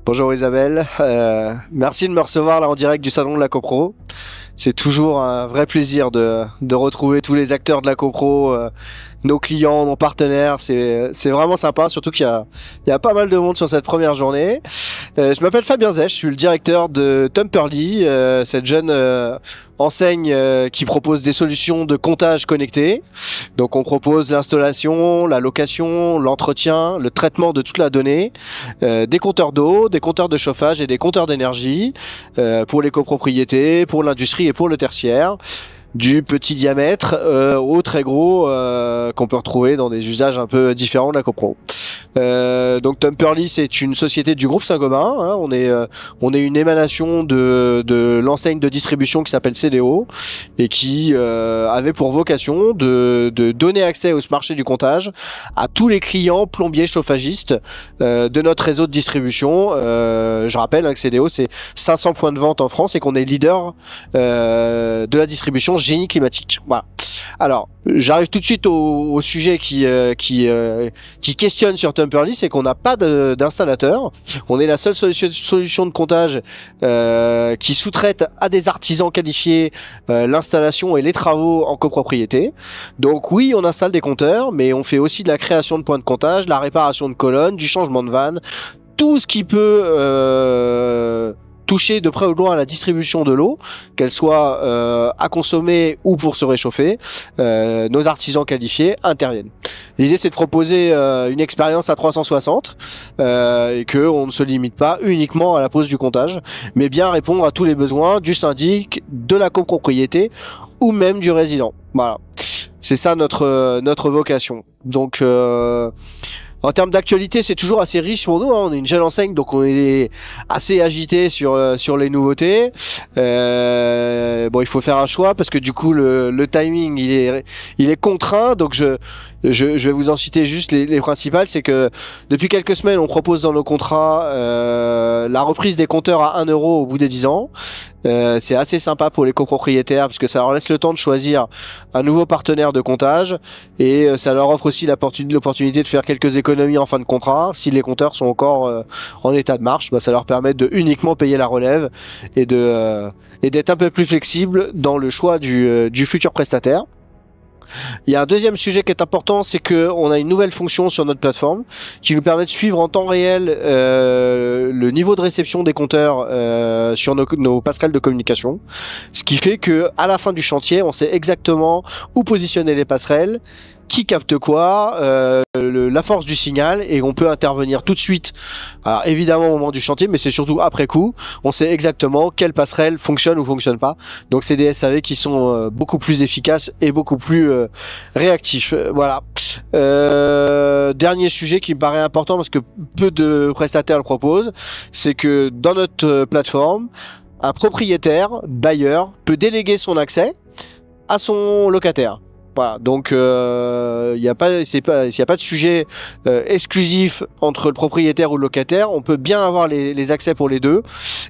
Bonjour Isabelle, merci de me recevoir là en direct du salon de la CoPro. C'est toujours un vrai plaisir de retrouver tous les acteurs de la CoPro, nos clients, nos partenaires. C'est vraiment sympa, surtout il y a pas mal de monde sur cette première journée. Je m'appelle Fabien Zech, je suis le directeur de Temperly, cette jeune enseigne qui propose des solutions de comptage connecté. Donc on propose l'installation, la location, l'entretien, le traitement de toute la donnée, des compteurs d'eau, des compteurs de chauffage et des compteurs d'énergie pour les copropriétés, pour l'industrie et pour le tertiaire, du petit diamètre au très gros qu'on peut retrouver dans des usages un peu différents de la CoPro. Donc Temperly, c'est une société du groupe Saint-Gobain, hein. On est une émanation de l'enseigne de distribution qui s'appelle CDO et qui avait pour vocation de donner accès au marché du comptage à tous les clients plombiers chauffagistes de notre réseau de distribution. Je rappelle que CDO, c'est 500 points de vente en France et qu'on est leader de la distribution génie climatique. Voilà. Alors, j'arrive tout de suite au sujet qui questionne sur Temperly, c'est qu'on n'a pas d'installateur. On est la seule solution de comptage qui sous-traite à des artisans qualifiés l'installation et les travaux en copropriété. Donc oui, on installe des compteurs, mais on fait aussi de la création de points de comptage, la réparation de colonnes, du changement de vannes, tout ce qui peut toucher de près ou de loin à la distribution de l'eau, qu'elle soit à consommer ou pour se réchauffer. Nos artisans qualifiés interviennent. L'idée, c'est de proposer une expérience à 360 et que on ne se limite pas uniquement à la pose du comptage, mais bien répondre à tous les besoins du syndic, de la copropriété ou même du résident. Voilà, c'est ça notre vocation. Donc en termes d'actualité, c'est toujours assez riche pour nous, hein. On est une jeune enseigne, donc on est assez agité sur les nouveautés. Bon, il faut faire un choix parce que du coup le timing il est contraint. Donc je vais vous en citer juste les principales. C'est que depuis quelques semaines, on propose dans nos contrats la reprise des compteurs à 1 euro au bout des 10 ans. C'est assez sympa pour les copropriétaires parce que ça leur laisse le temps de choisir un nouveau partenaire de comptage et ça leur offre aussi l'opportunité de faire quelques économies en fin de contrat. Si les compteurs sont encore en état de marche, ça leur permet de uniquement payer la relève et d'être un peu plus flexible dans le choix du futur prestataire. Il y a un deuxième sujet qui est important, c'est que on a une nouvelle fonction sur notre plateforme qui nous permet de suivre en temps réel le niveau de réception des compteurs sur nos passerelles de communication, ce qui fait que à la fin du chantier, on sait exactement où positionner les passerelles, qui capte quoi, la force du signal, et on peut intervenir tout de suite. Alors évidemment au moment du chantier, mais c'est surtout après coup, on sait exactement quelle passerelle fonctionne ou fonctionne pas. Donc c'est des SAV qui sont beaucoup plus efficaces et beaucoup plus réactifs. Voilà. Dernier sujet qui me paraît important parce que peu de prestataires le proposent, c'est que dans notre plateforme, un propriétaire, bailleur, peut déléguer son accès à son locataire. Voilà, donc s'il n'y a pas de sujet exclusif entre le propriétaire ou le locataire, on peut bien avoir les accès pour les deux,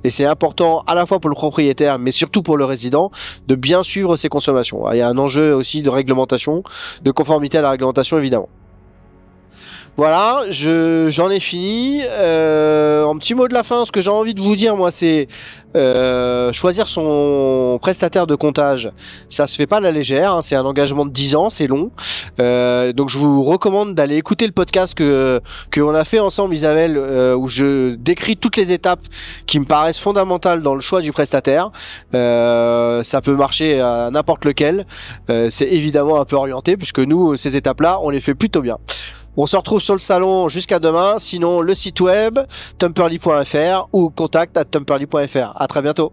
et c'est important à la fois pour le propriétaire mais surtout pour le résident de bien suivre ses consommations. Il y a un enjeu aussi de réglementation, de conformité à la réglementation évidemment. Voilà, j'en ai fini. En petit mot de la fin, ce que j'ai envie de vous dire, moi, c'est choisir son prestataire de comptage. Ça se fait pas à la légère, hein, c'est un engagement de 10 ans, c'est long. Donc je vous recommande d'aller écouter le podcast que on a fait ensemble, Isabelle, où je décris toutes les étapes qui me paraissent fondamentales dans le choix du prestataire. Ça peut marcher à n'importe lequel. C'est évidemment un peu orienté puisque nous, ces étapes-là, on les fait plutôt bien. On se retrouve sur le salon jusqu'à demain. Sinon, le site web temperly.fr ou contact@temperly.fr. À très bientôt.